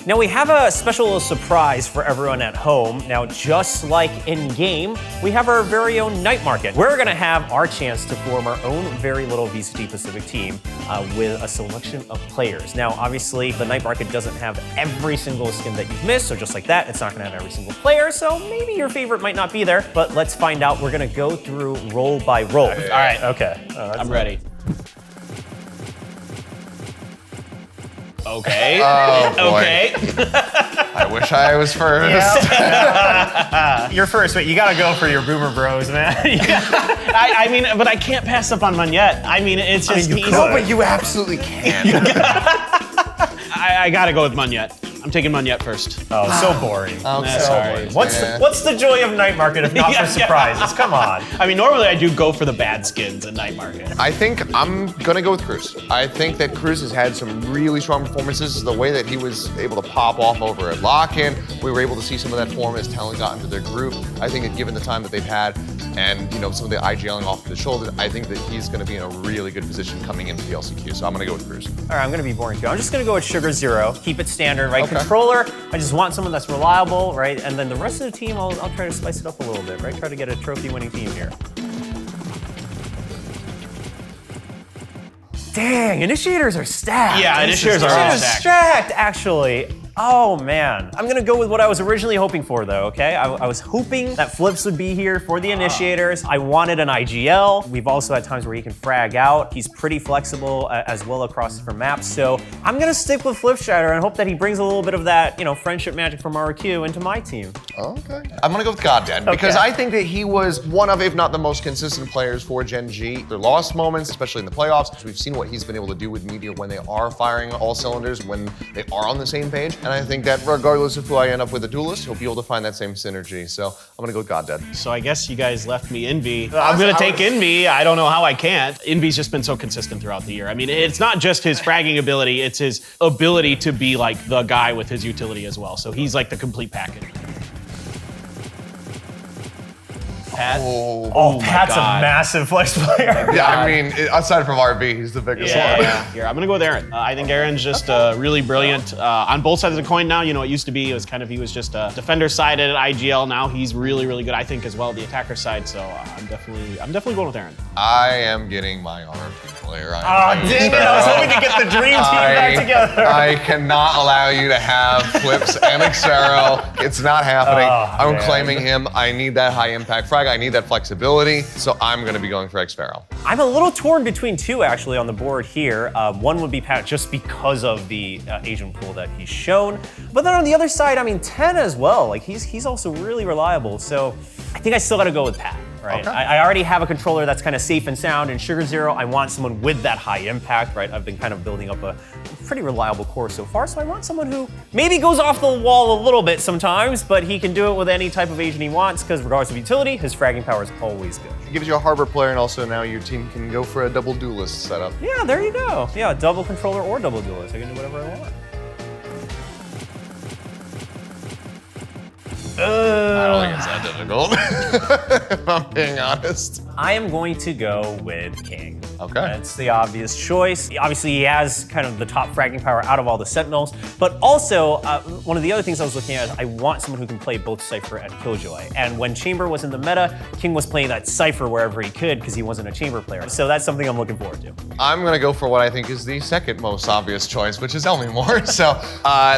Now we have a special little surprise for everyone at home. Now, just like in-game, we have our very own night market. We're gonna have our chance to form our own very little VCT Pacific team with a selection of players. Now, obviously, the night market doesn't have every single skin that you've missed, so just like that, it's not gonna have every single player, so maybe your favorite might not be there, but let's find out. We're gonna go through roll by roll. All right. Okay. I'm ready. Okay. Oh, boy. Okay. I wish I was first. Yeah. You're first, but you gotta go for your boomer bros, man. I mean, but I can't pass up on Munyet. I mean, it's just easy. No, but you absolutely can. I gotta go with Munyet. I'm taking Munyet first. Oh, so boring. Okay. Sorry. What's the joy of night market if not for surprises? Come on. I mean, normally I do go for the bad skins in night market. I think I'm gonna go with Cruz. I think that Cruz has had some really strong performances. The way that he was able to pop off over at lock-in, we were able to see some of that form as talent got into their group. I think that given the time that they've had and some of the IGLing off the shoulder, I think that he's gonna be in a really good position coming into the LCQ. So I'm gonna go with Cruz. All right, I'm gonna be boring too. I'm just gonna go with Sugar Zero. Keep it standard, right? Okay. Controller, I just want someone that's reliable, right? And then the rest of the team, I'll try to spice it up a little bit, right? Try to get a trophy-winning team here. Dang, initiators are stacked. Yeah, initiators are all stacked, actually. Oh man. I'm gonna go with what I was originally hoping for though, okay? I was hoping that Flips would be here for the initiators. I wanted an IGL. We've also had times where he can frag out. He's pretty flexible as well across different maps. So I'm gonna stick with Flipshatter and hope that he brings a little bit of that, friendship magic from RQ into my team. Okay. I'm gonna go with Goddad because I think that he was one of, if not the most consistent players for Gen G. Their lost moments, especially in the playoffs, because we've seen what he's been able to do with Meteor when they are firing all cylinders, when they are on the same page. And I think that regardless of who I end up with a Duelist, he'll be able to find that same synergy. So I'm gonna go with Goddad. So I guess you guys left me Envy. I'm gonna take Envy. I don't know how I can't. Envy's just been so consistent throughout the year. I mean, it's not just his fragging ability, it's his ability to be like the guy with his utility as well. So he's like the complete package. Pat? Oh, Pat's a massive flex player. Yeah, I mean, aside from RB, he's the biggest one. Yeah. Here, I'm gonna go with Aaron. I think Aaron's just really brilliant on both sides of the coin now. It used to be, he was just a defender sided at IGL. Now he's really, really good, I think, as well, the attacker side. So I'm definitely going with Aaron. I am getting my RP player. Oh, dang it, I was hoping to get the dream team back together. I cannot allow you to have Flips and Xero. It's not happening. I'm claiming him. I need that high impact frag. I need that flexibility, so I'm gonna be going for Xero. I'm a little torn between two actually on the board here. One would be Pat just because of the Asian pool that he's shown. But then on the other side, I mean, 10 as well. Like he's also really reliable. So I think I still gotta go with Pat. Right? Okay. I already have a controller that's kind of safe and sound. In Sugar Zero, I want someone with that high impact, right? I've been kind of building up a pretty reliable core so far, so I want someone who maybe goes off the wall a little bit sometimes, but he can do it with any type of Asian he wants, because regardless of utility, his fragging power is always good. It gives you a harbor player, and also now your team can go for a double Duelist setup. Yeah, there you go. Yeah, double controller or double Duelist. I can do whatever I want. I don't think it's that difficult, if I'm being honest. I am going to go with King. Okay. That's the obvious choice. Obviously, he has kind of the top fragging power out of all the Sentinels, but also one of the other things I was looking at is I want someone who can play both Cypher and Killjoy. And when Chamber was in the meta, King was playing that Cypher wherever he could because he wasn't a Chamber player. So that's something I'm looking forward to. I'm gonna go for what I think is the second most obvious choice, which is Elmore. So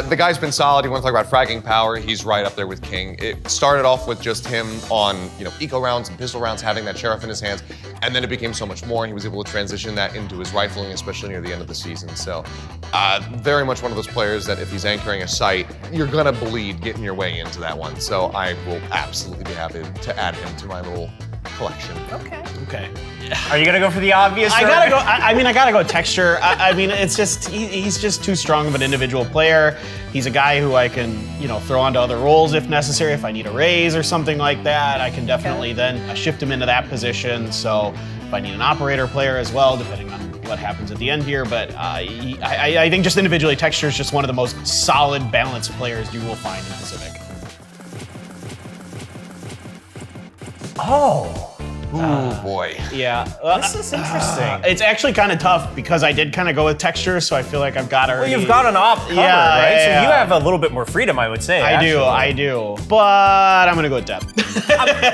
the guy's been solid. You want to talk about fragging power? He's right up there with King. It started off with just him on eco rounds and pistol rounds, having that sheriff in his hands, and then it became so much more, and he was able to transition that into his rifling, especially near the end of the season. So very much one of those players that if he's anchoring a site, you're gonna bleed getting your way into that one. So I will absolutely be happy to add him to my little collection. Okay. Are you gonna go for the obvious? I gotta go. I gotta go texture. I mean, it's just he's just too strong of an individual player. He's a guy who I can throw onto other roles if necessary. If I need a raise or something like that, I can definitely then shift him into that position. So if I need an operator player as well, depending on what happens at the end here. But I think just individually, texture is just one of the most solid, balanced players you will find in Pacific. Oh, Ooh, boy. Yeah. This is interesting. It's actually kind of tough because I did kind of go with texture, so I feel like I've got already. Well, you've got an op covered, Yeah, right? yeah. So you have a little bit more freedom, I would say. I do. But I'm gonna go with depth.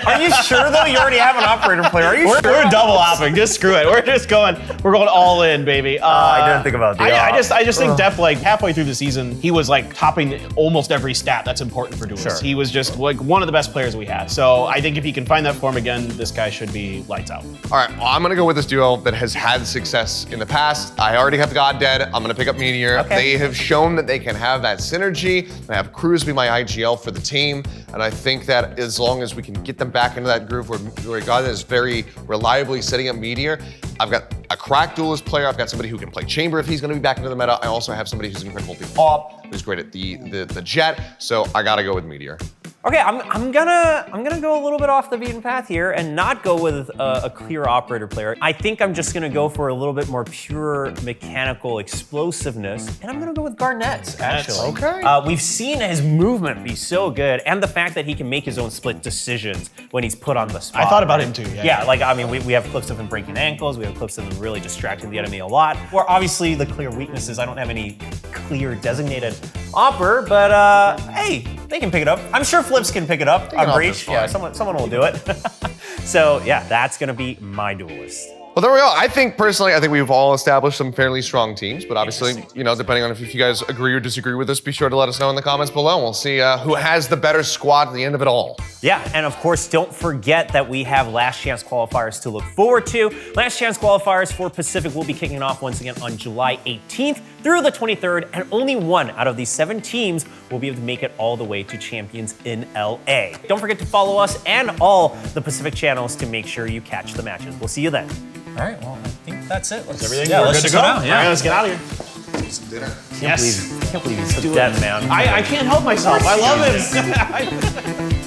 Are you sure though? You already have an operator player. Are you We're sure? double opping. Just screw it. We're going all in, baby. I didn't think about the I op. just think Depth, like halfway through the season, he was like topping almost every stat that's important for Duelist. Sure. He was just like one of the best players we had. So I think if he can find that form again, this guy should be lights out. All right, well, I'm gonna go with this duo that has had success in the past. I already have the God Dead. I'm gonna pick up Meteor. Okay. They have shown that they can have that synergy. I have Cruz be my IGL for the team, and I think that as long as we can get them back into that groove where God Dead is very reliably setting up Meteor, I've got a crack Duelist player. I've got somebody who can play Chamber if he's gonna be back into the meta. I also have somebody who's incredible at the AWP, who's great at the Jet. So I gotta go with Meteor. Okay, I'm gonna go a little bit off the beaten path here and not go with a clear operator player. I think I'm just gonna go for a little bit more pure mechanical explosiveness, and I'm gonna go with Garnett, actually. Okay. We've seen his movement be so good, and the fact that he can make his own split decisions when he's put on the spot. I thought about him too. Yeah, like, I mean, we have clips of him breaking ankles, we have clips of him really distracting the enemy a lot. Or obviously the clear weaknesses, I don't have any clear designated opper, but hey, they can pick it up. I'm sure Flips can pick it up can on up Breach. this Yeah, fine. someone will do it. So yeah, that's gonna be my Duelist. Well, there we go. I think we've all established some fairly strong teams, but obviously, you know, depending on if you guys agree or disagree with us, be sure to let us know in the comments below. We'll see who has the better squad at the end of it all. Yeah, and of course, don't forget that we have Last Chance qualifiers to look forward to. Last Chance qualifiers for Pacific will be kicking off once again on July 18th through the 23rd, and only one out of these 7 teams will be able to make it all the way to Champions in LA. Don't forget to follow us and all the Pacific channels to make sure you catch the matches. We'll see you then. All right, well, I think that's it. Let's Everything yeah, we're let's good just to go go. now. All Yeah. right, let's get out of here. Some dinner. Yes. I can't believe he's so dead, man. I can't help myself. I love him.